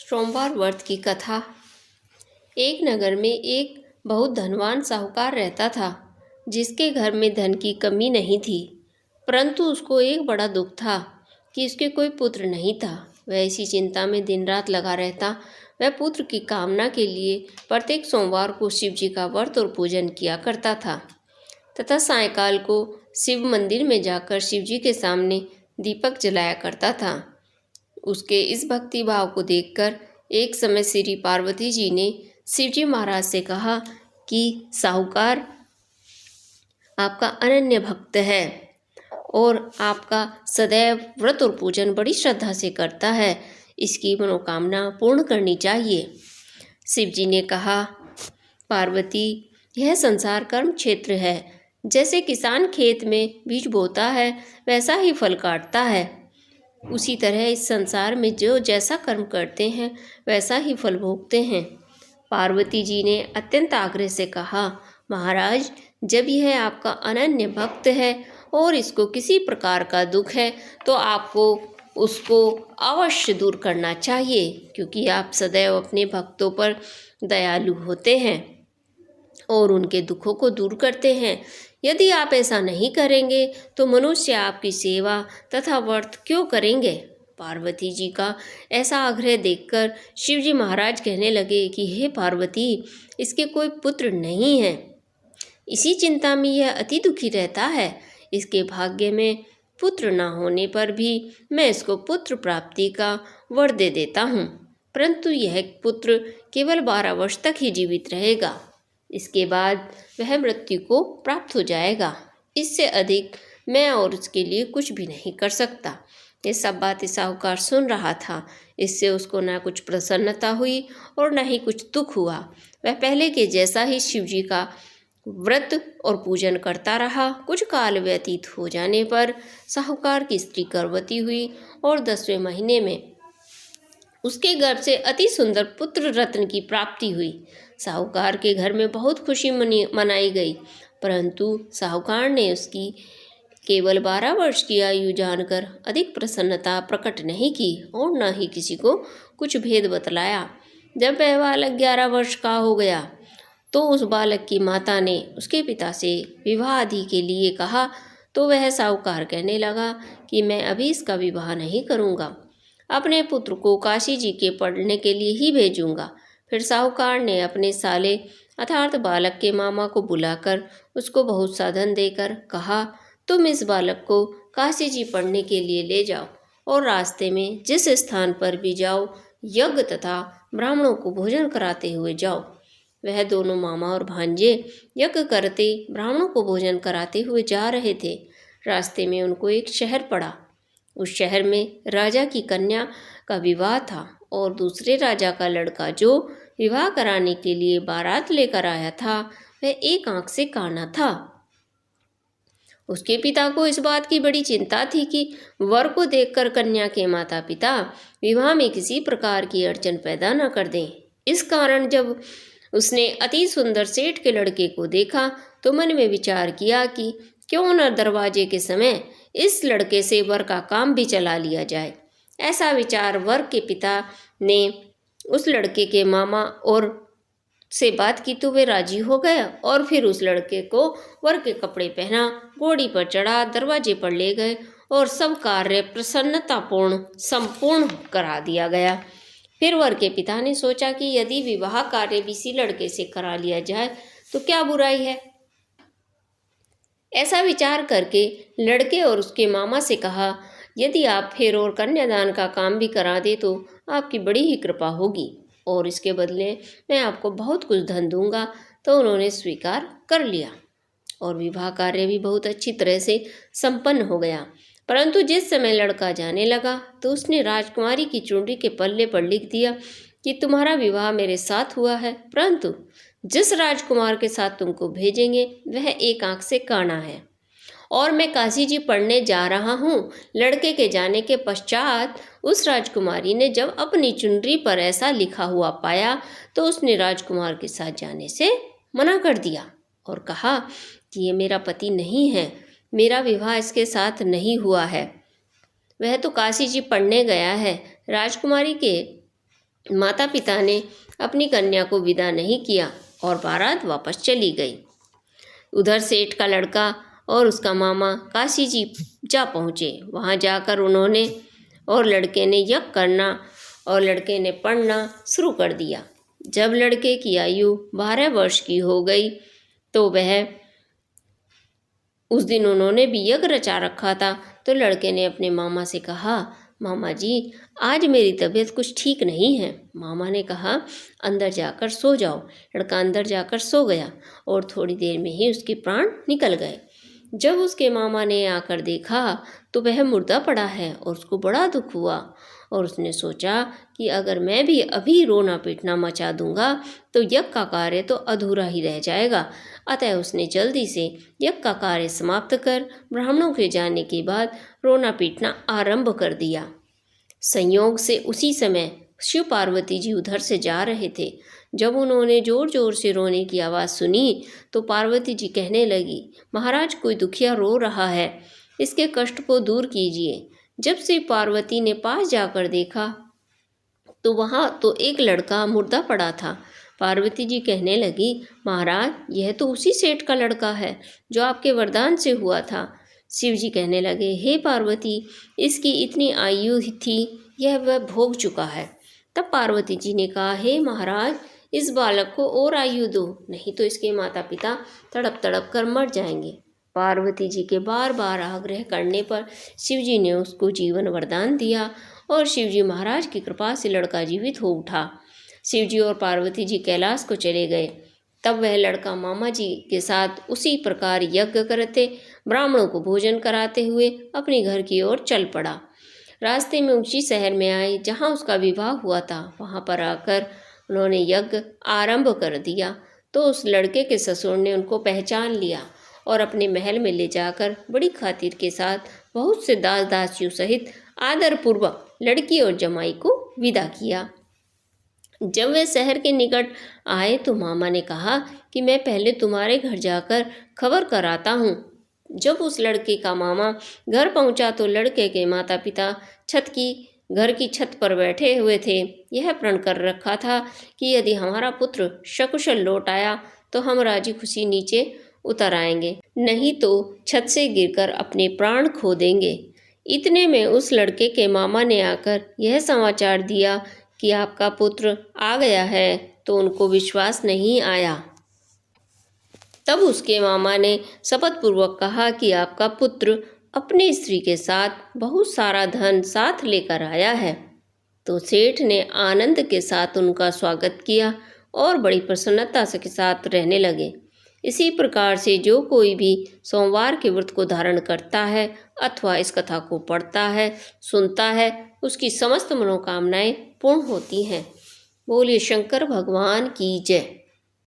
सोमवार व्रत की कथा। एक नगर में एक बहुत धनवान साहूकार रहता था, जिसके घर में धन की कमी नहीं थी। परंतु उसको एक बड़ा दुख था कि उसके कोई पुत्र नहीं था। वह इसी चिंता में दिन रात लगा रहता। वह पुत्र की कामना के लिए प्रत्येक सोमवार को शिव जी का व्रत और पूजन किया करता था तथा सायंकाल को शिव मंदिर में जाकर शिव जी के सामने दीपक जलाया करता था। उसके इस भक्ति भाव को देखकर एक समय श्री पार्वती जी ने शिवजी महाराज से कहा कि साहूकार आपका अनन्य भक्त है और आपका सदैव व्रत और पूजन बड़ी श्रद्धा से करता है, इसकी मनोकामना पूर्ण करनी चाहिए। शिव जी ने कहा, पार्वती, यह संसार कर्म क्षेत्र है। जैसे किसान खेत में बीज बोता है वैसा ही फल काटता है, उसी तरह इस संसार में जो जैसा कर्म करते हैं वैसा ही फल भोगते हैं। पार्वती जी ने अत्यंत आग्रह से कहा, महाराज, जब यह आपका अनन्य भक्त है और इसको किसी प्रकार का दुख है तो आपको उसको अवश्य दूर करना चाहिए, क्योंकि आप सदैव अपने भक्तों पर दयालु होते हैं और उनके दुखों को दूर करते हैं। यदि आप ऐसा नहीं करेंगे तो मनुष्य आपकी सेवा तथा व्रत क्यों करेंगे। पार्वती जी का ऐसा आग्रह देखकर शिवजी महाराज कहने लगे कि हे पार्वती, इसके कोई पुत्र नहीं है। इसी चिंता में यह अति दुखी रहता है। इसके भाग्य में पुत्र न होने पर भी मैं इसको पुत्र प्राप्ति का वर दे देता हूँ, परंतु यह पुत्र केवल 12 वर्ष तक ही जीवित रहेगा। इसके बाद वह मृत्यु को प्राप्त हो जाएगा। इससे अधिक मैं और उसके लिए कुछ भी नहीं कर सकता। ये सब बातें साहूकार सुन रहा था। इससे उसको ना कुछ प्रसन्नता हुई और न ही कुछ दुख हुआ। वह पहले के जैसा ही शिव जी का व्रत और पूजन करता रहा। कुछ काल व्यतीत हो जाने पर साहूकार की स्त्री गर्भवती हुई और 10वें महीने में उसके गर्भ से अति सुंदर पुत्र रत्न की प्राप्ति हुई। साहूकार के घर में बहुत खुशी मनाई गई, परंतु साहूकार ने उसकी केवल 12 वर्ष की आयु जानकर अधिक प्रसन्नता प्रकट नहीं की और न ही किसी को कुछ भेद बतलाया। जब वह बालक 11 वर्ष का हो गया तो उस बालक की माता ने उसके पिता से विवाह आदि के लिए कहा, तो वह साहूकार कहने लगा कि मैं अभी इसका विवाह नहीं करूँगा, अपने पुत्र को काशी जी के पढ़ने के लिए ही भेजूंगा। फिर साहूकार ने अपने साले अर्थात बालक के मामा को बुलाकर उसको बहुत साधन देकर कहा, तुम इस बालक को काशी जी पढ़ने के लिए ले जाओ और रास्ते में जिस स्थान पर भी जाओ यज्ञ तथा ब्राह्मणों को भोजन कराते हुए जाओ। वह दोनों मामा और भांजे यज्ञ करते ब्राह्मणों को भोजन कराते हुए जा रहे थे। रास्ते में उनको एक शहर पड़ा। उस शहर में राजा की कन्या का विवाह था और दूसरे राजा का लड़का जो विवाह कराने के लिए बारात लेकर आया था वह एक आंख से काना था। उसके पिता को इस बात की बड़ी चिंता थी कि वर को देखकर कन्या के माता पिता विवाह में किसी प्रकार की अड़चन पैदा न कर दें। इस कारण जब उसने अति सुंदर सेठ के लड़के को देखा तो मन में विचार किया कि क्यों न दरवाजे के समय इस लड़के से वर का काम भी चला लिया जाए। ऐसा विचार वर के पिता ने उस लड़के के मामा और से बात की तो वे राजी हो गया और फिर उस लड़के को वर के कपड़े पहना, घोड़ी पर चढ़ा, दरवाजे पर ले गए और सब कार्य प्रसन्नतापूर्ण संपूर्ण करा दिया गया। फिर वर के पिता ने सोचा कि यदि विवाह कार्य इसी लड़के से करा लिया जाए तो क्या बुराई है। ऐसा विचार करके लड़के और उसके मामा से कहा, यदि आप फेर और कन्यादान का काम भी करा दे तो आपकी बड़ी ही कृपा होगी और इसके बदले मैं आपको बहुत कुछ धन दूंगा। तो उन्होंने स्वीकार कर लिया और विवाह कार्य भी बहुत अच्छी तरह से संपन्न हो गया। परंतु जिस समय लड़का जाने लगा तो उसने राजकुमारी की चुनरी के पल्ले पर लिख दिया कि तुम्हारा विवाह मेरे साथ हुआ है, परंतु जिस राजकुमार के साथ तुमको भेजेंगे वह एक आंख से काना है और मैं काशी जी पढ़ने जा रहा हूँ। लड़के के जाने के पश्चात उस राजकुमारी ने जब अपनी चुनरी पर ऐसा लिखा हुआ पाया तो उसने राजकुमार के साथ जाने से मना कर दिया और कहा कि ये मेरा पति नहीं है, मेरा विवाह इसके साथ नहीं हुआ है, वह तो काशी जी पढ़ने गया है। राजकुमारी के माता पिता ने अपनी कन्या को विदा नहीं किया और बारात वापस चली गई। उधर सेठ का लड़का और उसका मामा काशी जी जा पहुँचे। वहाँ जाकर उन्होंने और लड़के ने यज्ञ करना और लड़के ने पढ़ना शुरू कर दिया। जब लड़के की आयु 12 वर्ष की हो गई तो वह उस दिन उन्होंने भी यज्ञ रचा रखा था। तो लड़के ने अपने मामा से कहा, मामा जी आज मेरी तबीयत कुछ ठीक नहीं है। मामा ने कहा, अंदर जाकर सो जाओ। लड़का अंदर जाकर सो गया और थोड़ी देर में ही उसके प्राण निकल गए। जब उसके मामा ने आकर देखा तो वह मुर्दा पड़ा है और उसको बड़ा दुख हुआ और उसने सोचा कि अगर मैं भी अभी रोना पीटना मचा दूंगा तो यज्ञ का कार्य तो अधूरा ही रह जाएगा। अतः उसने जल्दी से यज्ञ का कार्य समाप्त कर ब्राह्मणों के जाने के बाद रोना पीटना आरंभ कर दिया। संयोग से उसी समय शिव पार्वती जी उधर से जा रहे थे। जब उन्होंने जोर जोर से रोने की आवाज़ सुनी तो पार्वती जी कहने लगी, महाराज कोई दुखिया रो रहा है, इसके कष्ट को दूर कीजिए। जब शिव पार्वती ने पास जाकर देखा तो वहाँ तो एक लड़का मुर्दा पड़ा था। पार्वती जी कहने लगी, महाराज यह तो उसी सेठ का लड़का है जो आपके वरदान से हुआ था। शिव जी कहने लगे, हे पार्वती इसकी इतनी आयु थी यह वह भोग चुका है। तब पार्वती जी ने कहा, हे महाराज इस बालक को और आयु दो, नहीं तो इसके माता पिता तड़प तड़प कर मर जाएंगे। पार्वती जी के बार बार आग्रह करने पर शिव जी ने उसको जीवन वरदान दिया और शिव जी महाराज की कृपा से लड़का जीवित हो उठा। शिव जी और पार्वती जी कैलाश को चले गए। तब वह लड़का मामा जी के साथ उसी प्रकार यज्ञ करते ब्राह्मणों को भोजन कराते हुए अपने घर की ओर चल पड़ा। रास्ते में ऊंची शहर में आए जहाँ उसका विवाह हुआ था। वहाँ पर आकर उन्होंने यज्ञ आरंभ कर दिया तो उस लड़के के ससुर ने उनको पहचान लिया और अपने महल में ले जाकर बड़ी खातिर के साथ बहुत से दास दासियों सहित आदरपूर्वक लड़की और जमाई को विदा किया। जब वे शहर के निकट आए तो मामा ने कहा कि मैं पहले तुम्हारे घर जाकर खबर कराता हूँ। जब उस लड़के का मामा घर पहुँचा तो लड़के के माता पिता घर की छत पर बैठे हुए थे। यह प्रण कर रखा था कि यदि हमारा पुत्र सकुशल लौट आया तो हम राजी खुशी नीचे उतर आएंगे, नहीं तो छत से गिरकर अपने प्राण खो देंगे। इतने में उस लड़के के मामा ने आकर यह समाचार दिया कि आपका पुत्र आ गया है, तो उनको विश्वास नहीं आया। तब उसके मामा ने शपथपूर्वक कहा कि आपका पुत्र अपनी स्त्री के साथ बहुत सारा धन साथ लेकर आया है। तो सेठ ने आनंद के साथ उनका स्वागत किया और बड़ी प्रसन्नता के साथ रहने लगे। इसी प्रकार से जो कोई भी सोमवार के व्रत को धारण करता है अथवा इस कथा को पढ़ता है, सुनता है, उसकी समस्त मनोकामनाएं पूर्ण होती हैं। बोलिए शंकर भगवान की जय।